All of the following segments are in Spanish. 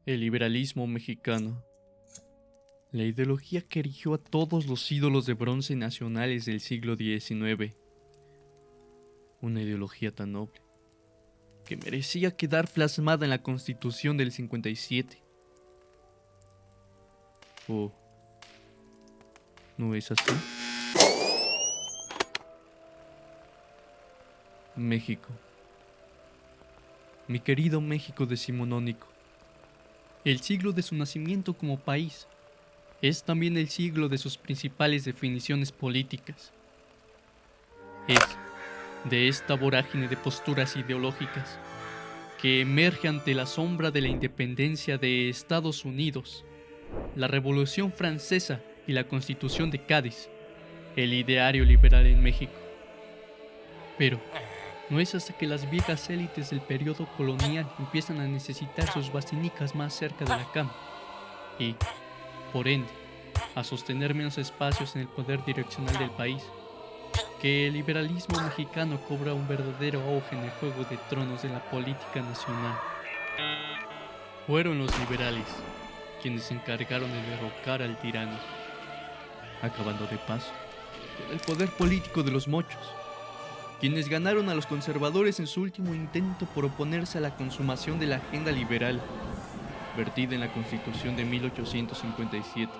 El liberalismo mexicano. La ideología que erigió a todos los ídolos de bronce nacionales del siglo XIX. Una ideología tan noble, que merecía quedar plasmada en la Constitución del 57. ¿O no es así? México. Mi querido México decimonónico. El siglo de su nacimiento como país es también el siglo de sus principales definiciones políticas. Es de esta vorágine de posturas ideológicas que emerge ante la sombra de la independencia de Estados Unidos, la Revolución Francesa y la Constitución de Cádiz, el ideario liberal en México. Pero no es hasta que las viejas élites del periodo colonial empiezan a necesitar sus basilicas más cerca de la cama y, por ende, a sostener menos espacios en el poder direccional del país, que el liberalismo mexicano cobra un verdadero auge en el juego de tronos de la política nacional. Fueron los liberales quienes se encargaron de derrocar al tirano, acabando de paso con el poder político de los mochos, quienes ganaron a los conservadores en su último intento por oponerse a la consumación de la agenda liberal, vertida en la Constitución de 1857,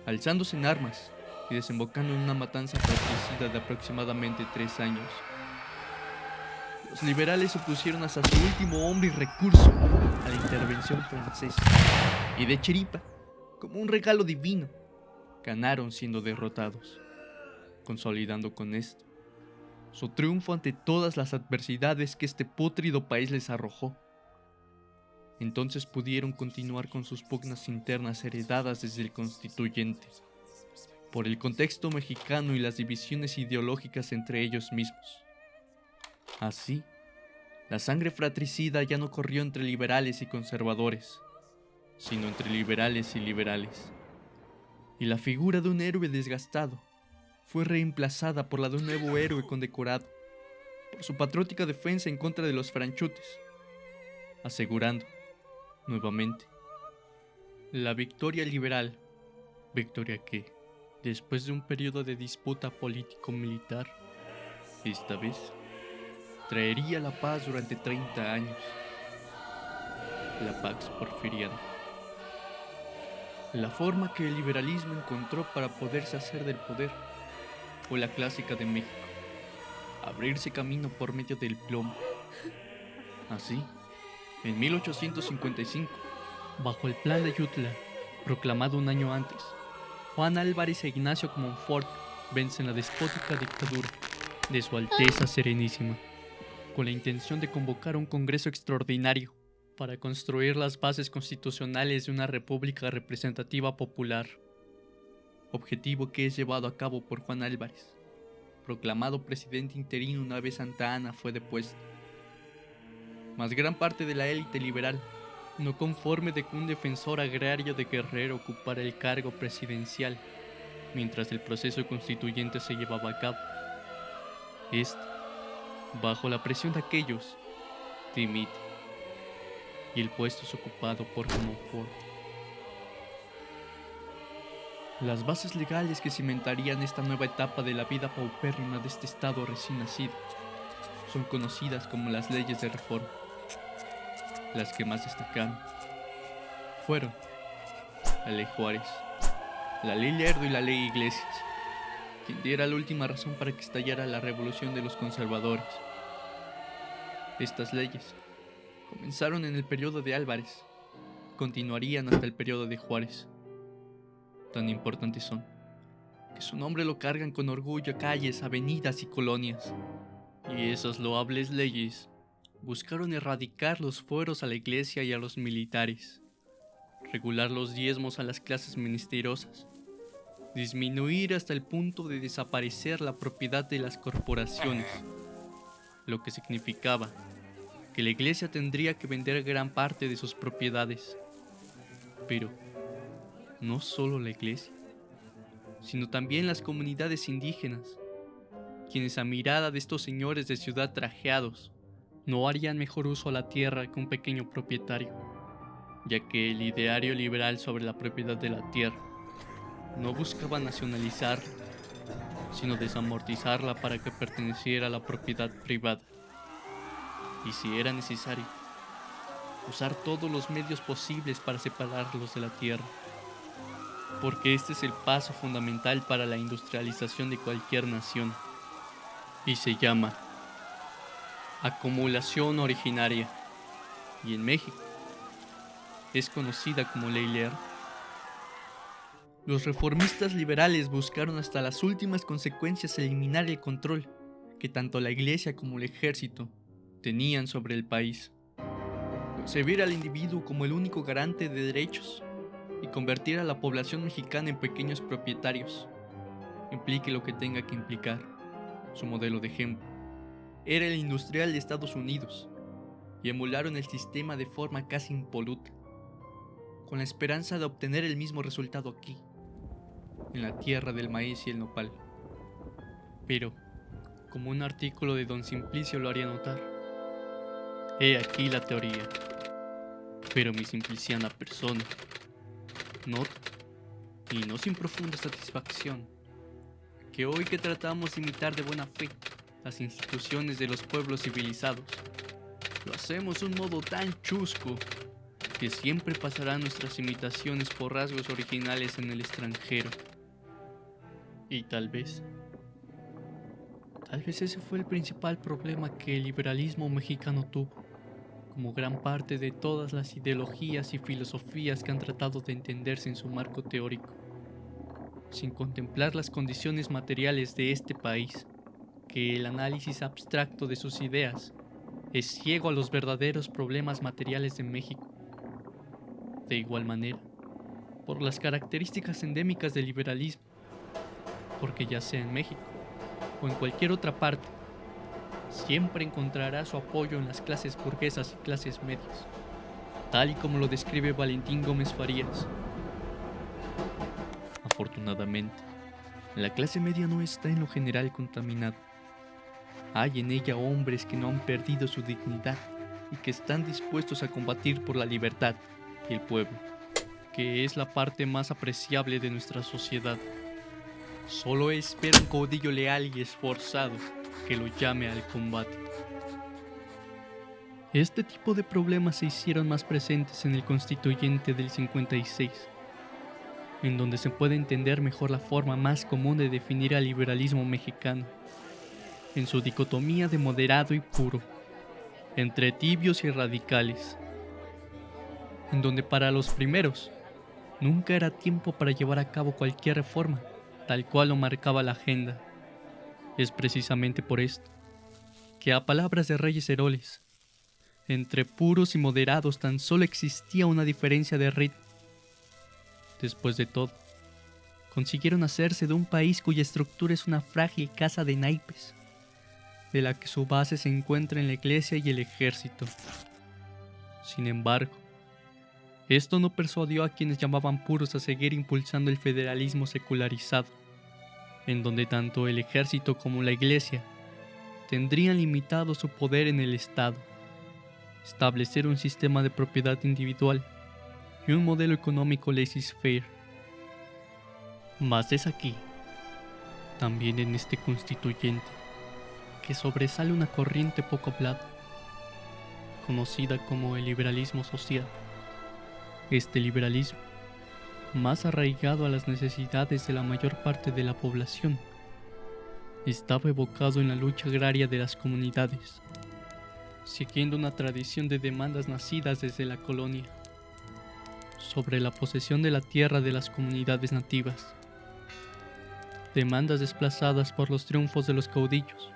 alzándose en armas y desembocando en una matanza fratricida de aproximadamente 3 años. Los liberales se opusieron hasta su último hombre y recurso a la intervención francesa, y de chiripa, como un regalo divino, ganaron siendo derrotados, consolidando con esto su triunfo ante todas las adversidades que este pútrido país les arrojó. Entonces pudieron continuar con sus pugnas internas heredadas desde el constituyente, por el contexto mexicano y las divisiones ideológicas entre ellos mismos. Así, la sangre fratricida ya no corrió entre liberales y conservadores, sino entre liberales y liberales. Y la figura de un héroe desgastado fue reemplazada por la de un nuevo héroe condecorado por su patriótica defensa en contra de los franchutes, asegurando, nuevamente, la victoria liberal, victoria que, después de un periodo de disputa político-militar, esta vez traería la paz durante 30 años, la Pax Porfiriana. La forma que el liberalismo encontró para poderse hacer del poder fue la clásica de México: abrirse camino por medio del plomo. Así, en 1855, bajo el Plan de Ayutla, proclamado un año antes, Juan Álvarez e Ignacio Comonfort vencen la despótica dictadura de Su Alteza Serenísima, con la intención de convocar un congreso extraordinario para construir las bases constitucionales de una república representativa popular, objetivo que es llevado a cabo por Juan Álvarez, proclamado presidente interino una vez Santa Anna fue depuesto. Mas gran parte de la élite liberal, no conforme de que un defensor agrario de Guerrero ocupara el cargo presidencial mientras el proceso constituyente se llevaba a cabo, bajo la presión de aquellos, dimite, y el puesto es ocupado por Comonfort. Las bases legales que cimentarían esta nueva etapa de la vida paupérrima de este estado recién nacido son conocidas como las leyes de reforma. Las que más destacaron fueron la Ley Juárez, la Ley Lerdo y la Ley Iglesias, quien diera la última razón para que estallara la revolución de los conservadores. Estas leyes comenzaron en el periodo de Álvarez, continuarían hasta el periodo de Juárez. Tan importantes son que su nombre lo cargan con orgullo calles, avenidas y colonias. Y esas loables leyes buscaron erradicar los fueros a la iglesia y a los militares, regular los diezmos a las clases ministeriosas, disminuir hasta el punto de desaparecer la propiedad de las corporaciones, lo que significaba que la iglesia tendría que vender gran parte de sus propiedades. Pero no solo la iglesia, sino también las comunidades indígenas, quienes a mirada de estos señores de ciudad trajeados no harían mejor uso a la tierra que un pequeño propietario. ya que el ideario liberal sobre la propiedad de la tierra no buscaba nacionalizarla, sino desamortizarla para que perteneciera a la propiedad privada. Y si era necesario, usar todos los medios posibles para separarlos de la tierra, porque este es el paso fundamental para la industrialización de cualquier nación, y se llama acumulación originaria, y en México es conocida como Ley Lear. Los reformistas liberales buscaron hasta las últimas consecuencias eliminar el control que tanto la Iglesia como el ejército tenían sobre el país, concebir al individuo como el único garante de derechos y convertir a la población mexicana en pequeños propietarios, implique lo que tenga que implicar. Su modelo de ejemplo era el industrial de Estados Unidos, y emularon el sistema de forma casi impoluta, con la esperanza de obtener el mismo resultado aquí, en la tierra del maíz y el nopal. Pero, como un artículo de Don Simplicio lo haría notar, he aquí la teoría, pero mi simpliciana persona nota, y no sin profunda satisfacción, que hoy que tratamos de imitar de buena fe las instituciones de los pueblos civilizados, lo hacemos de un modo tan chusco que siempre pasarán nuestras imitaciones por rasgos originales en el extranjero. Y tal vez ese fue el principal problema que el liberalismo mexicano tuvo, como gran parte de todas las ideologías y filosofías que han tratado de entenderse en su marco teórico, sin contemplar las condiciones materiales de este país, que el análisis abstracto de sus ideas es ciego a los verdaderos problemas materiales de México. De igual manera, por las características endémicas del liberalismo, porque ya sea en México o en cualquier otra parte, siempre encontrará su apoyo en las clases burguesas y clases medias, tal y como lo describe Valentín Gómez Farías. Afortunadamente, la clase media no está en lo general contaminada. Hay en ella hombres que no han perdido su dignidad y que están dispuestos a combatir por la libertad y el pueblo, que es la parte más apreciable de nuestra sociedad. Solo espera un caudillo leal y esforzado que lo llame al combate. Este tipo de problemas se hicieron más presentes en el Constituyente del 56, en donde se puede entender mejor la forma más común de definir al liberalismo mexicano, en su dicotomía de moderado y puro, entre tibios y radicales, en donde para los primeros nunca era tiempo para llevar a cabo cualquier reforma, tal cual lo marcaba la agenda. Es precisamente por esto que, a palabras de Reyes Heroles, entre puros y moderados tan solo existía una diferencia de ritmo. Después de todo, consiguieron hacerse de un país cuya estructura es una frágil casa de naipes, de la que su base se encuentra en la iglesia y el ejército. Sin embargo, esto no persuadió a quienes llamaban puros a seguir impulsando el federalismo secularizado, en donde tanto el ejército como la iglesia tendrían limitado su poder en el Estado, establecer un sistema de propiedad individual y un modelo económico laissez-faire. Mas es aquí, también en este constituyente, que sobresale una corriente poco hablada, conocida como el liberalismo social. Este liberalismo, más arraigado a las necesidades de la mayor parte de la población, estaba evocado en la lucha agraria de las comunidades, siguiendo una tradición de demandas nacidas desde la colonia, sobre la posesión de la tierra de las comunidades nativas, demandas desplazadas por los triunfos de los caudillos,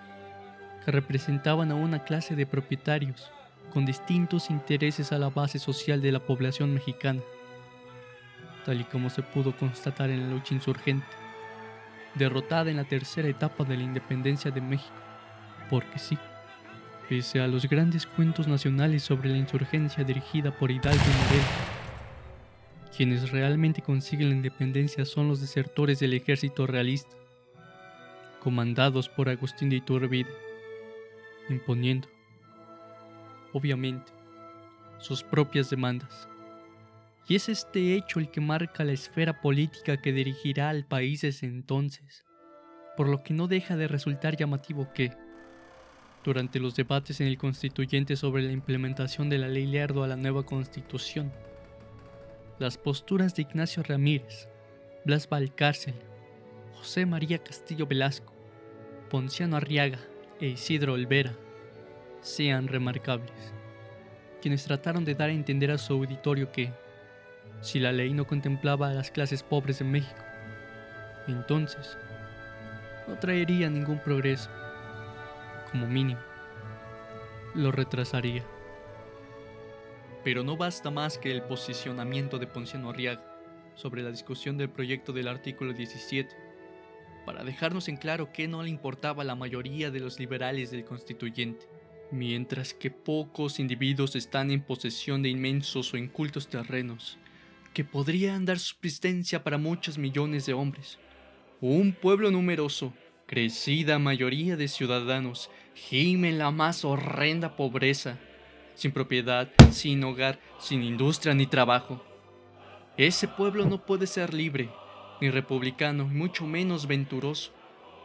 que representaban a una clase de propietarios con distintos intereses a la base social de la población mexicana, tal y como se pudo constatar en la lucha insurgente, derrotada en la tercera etapa de la independencia de México, porque sí, pese a los grandes cuentos nacionales sobre la insurgencia dirigida por Hidalgo y Morelos, quienes realmente consiguen la independencia son los desertores del ejército realista, comandados por Agustín de Iturbide, imponiendo, obviamente, sus propias demandas, Y es este hecho el que marca la esfera política que dirigirá al país desde entonces, por lo que no deja de resultar llamativo que, durante los debates en el Constituyente sobre la implementación de la Ley Lerdo a la nueva Constitución, las posturas de Ignacio Ramírez, Blas Valcárcel, José María Castillo Velasco, Ponciano Arriaga e Isidro Olvera sean remarcables, quienes trataron de dar a entender a su auditorio que, si la ley no contemplaba a las clases pobres de México, entonces no traería ningún progreso, como mínimo, lo retrasaría. Pero no basta más que el posicionamiento de Ponciano Arriaga sobre la discusión del proyecto del artículo 17, para dejarnos en claro que no le importaba a la mayoría de los liberales del constituyente, mientras que pocos individuos están en posesión de inmensos o incultos terrenos que podrían dar subsistencia para muchos millones de hombres. Un pueblo numeroso, crecida mayoría de ciudadanos, gime en la más horrenda pobreza, sin propiedad, sin hogar, sin industria ni trabajo. Ese pueblo no puede ser libre, ni republicano, y mucho menos venturoso,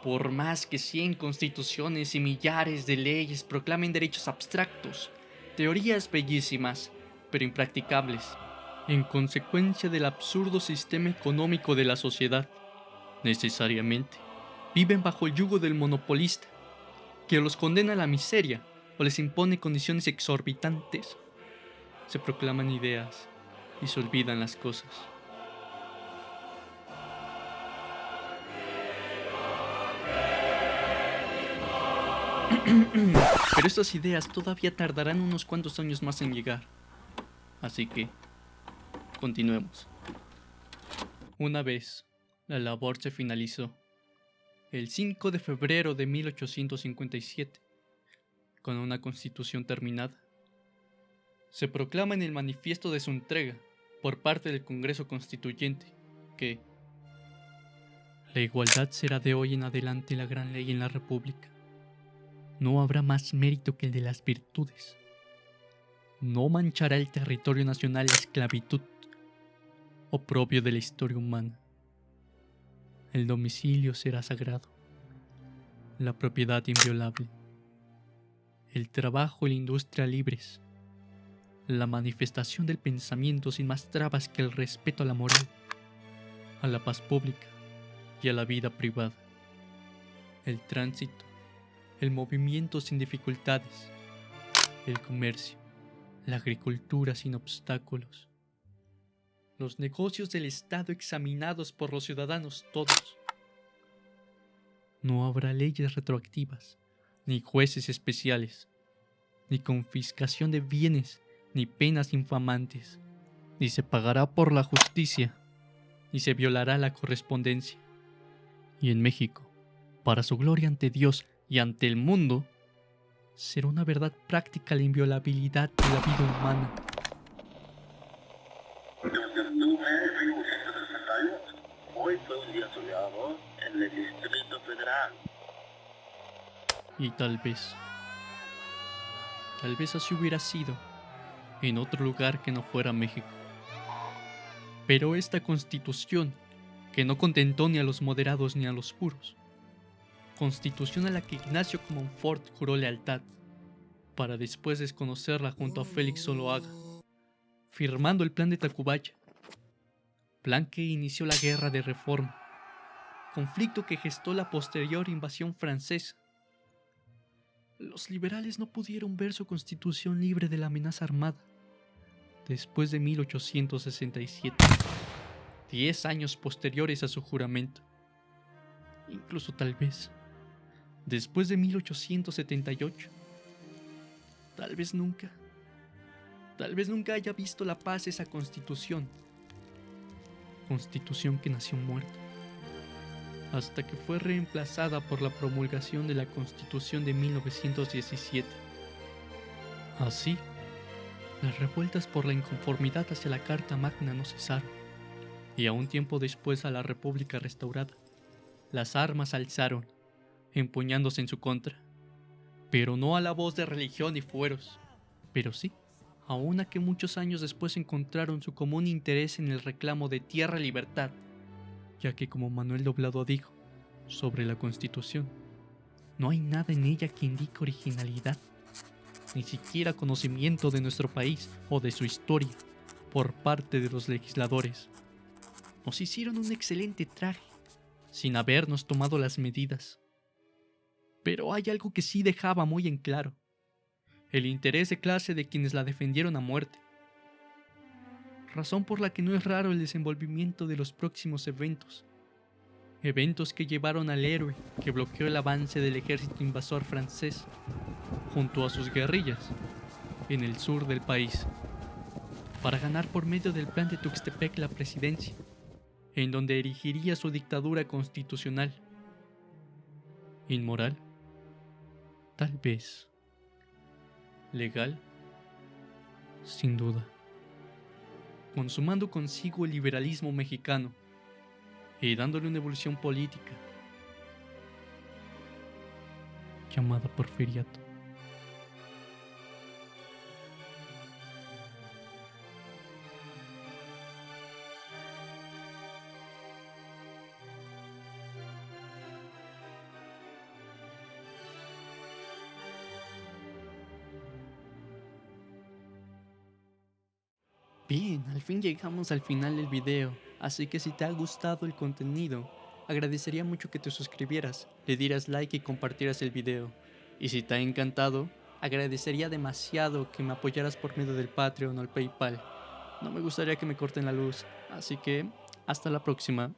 por más que 100 constituciones y millares de leyes proclamen derechos abstractos, teorías bellísimas, pero impracticables, en consecuencia del absurdo sistema económico de la sociedad. Necesariamente, viven bajo el yugo del monopolista, que los condena a la miseria o les impone condiciones exorbitantes. Se proclaman ideas y se olvidan las cosas. Pero estas ideas todavía tardarán unos cuantos años más en llegar. Así que, continuemos. Una vez la labor se finalizó, el 5 de febrero de 1857, con una constitución terminada, se proclama en el manifiesto de su entrega por parte del Congreso Constituyente que la igualdad será de hoy en adelante la gran ley en la República. No habrá más mérito que el de las virtudes. No manchará el territorio nacional la esclavitud, oprobio de la historia humana. El domicilio será sagrado, la propiedad inviolable, el trabajo y la industria libres, la manifestación del pensamiento sin más trabas que el respeto a la moral, a la paz pública y a la vida privada, el tránsito, el movimiento sin dificultades, el comercio, la agricultura sin obstáculos, los negocios del Estado examinados por los ciudadanos todos. No habrá leyes retroactivas, ni jueces especiales, ni confiscación de bienes, ni penas infamantes, ni se pagará por la justicia, ni se violará la correspondencia. Y en México, para su gloria ante Dios y ante el mundo, será una verdad práctica la inviolabilidad de la vida humana. Hoy fue un día soleado en el Distrito Federal. Y tal vez así hubiera sido en otro lugar que no fuera México. Pero esta constitución, que no contentó ni a los moderados ni a los puros, constitución a la que Ignacio Comonfort juró lealtad, para después desconocerla junto a Félix Zuluaga, firmando el Plan de Tacubaya, plan que inició la Guerra de Reforma, conflicto que gestó la posterior invasión francesa. Los liberales no pudieron ver su constitución libre de la amenaza armada después de 1867, 10 años posteriores a su juramento. Incluso tal vez después de 1878. Tal vez nunca haya visto la paz esa constitución que nació muerta, hasta que fue reemplazada por la promulgación de la Constitución de 1917. Así, las revueltas por la inconformidad hacia la Carta Magna no cesaron, y a un tiempo después a la República restaurada, las armas alzaron, empuñándose en su contra, pero no a la voz de religión y fueros, pero sí aun a que muchos años después encontraron su común interés en el reclamo de tierra y libertad, ya que como Manuel Doblado dijo sobre la Constitución, no hay nada en ella que indique originalidad, ni siquiera conocimiento de nuestro país o de su historia por parte de los legisladores. Nos hicieron un excelente traje, sin habernos tomado las medidas. Pero hay algo que sí dejaba muy en claro: el interés de clase de quienes la defendieron a muerte. Razón por la que no es raro el desenvolvimiento de los próximos eventos. Eventos que llevaron al héroe que bloqueó el avance del ejército invasor francés, junto a sus guerrillas, en el sur del país, para ganar por medio del plan de Tuxtepec la presidencia, en donde erigiría su dictadura constitucional. ¿Inmoral? Tal vez. ¿Legal? Sin duda. Consumando consigo el liberalismo mexicano y dándole una evolución política llamada porfiriato. Bien, al fin llegamos al final del video, así que si te ha gustado el contenido, agradecería mucho que te suscribieras, le dieras like y compartieras el video. Y si te ha encantado, agradecería demasiado que me apoyaras por medio del Patreon o el PayPal. No me gustaría que me corten la luz, así que hasta la próxima.